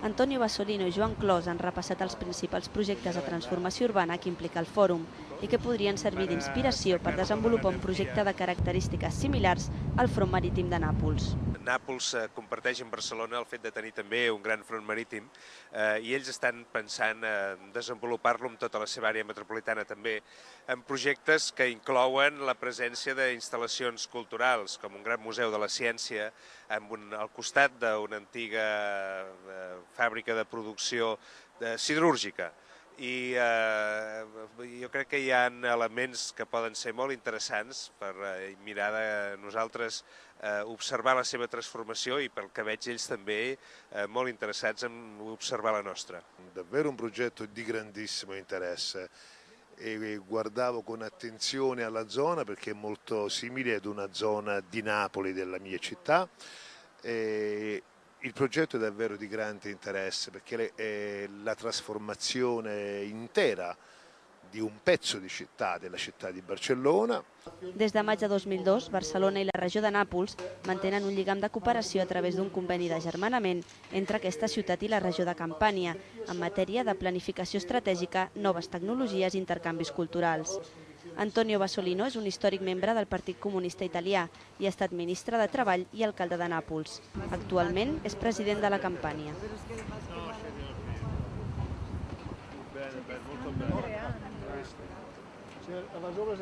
Antonio Bassolino i Joan Clos han repassat els principals projectes de transformació urbana que implica el fòrum i que podrien servir d'inspiració per desenvolupar un projecte de característiques similars al front marítim de Nàpols. Nàpols comparteix amb Barcelona el fet de tenir també un gran front marítim i ells estan pensant en desenvolupar-lo amb tota la seva àrea metropolitana també, en projectes que inclouen la presència d'instal·lacions culturals, com un gran museu de la ciència, al costat d'una antiga fàbrica de producció siderúrgica. I jo crec que hi ha elements que poden ser molt interessants per mirar de nosaltres observar la seva transformació i pel que veig ells també molt interessats en observar la nostra. Davvero un progetto di grandissimo interesse e guardavo con attenzione alla zona perché è molto simile ad una zona di Napoli della mia città. Il progetto è davvero di grande interesse perché è la trasformazione intera di un pezzo di città, della città di Barcellona. Des de maig de 2002, Barcelona i la regió de Nàpols mantenen un lligam de cooperació a través d'un conveni d'agermanament entre aquesta ciutat i la regió de Campània en matèria de planificació estratègica, noves tecnologies i intercanvis culturals. Antonio Bassolino és un històric membre del Partit Comunista Italià i ha estat ministre de Treball i alcalde de Nàpols. Actualment és president de la Campània. Molto bene. Las obras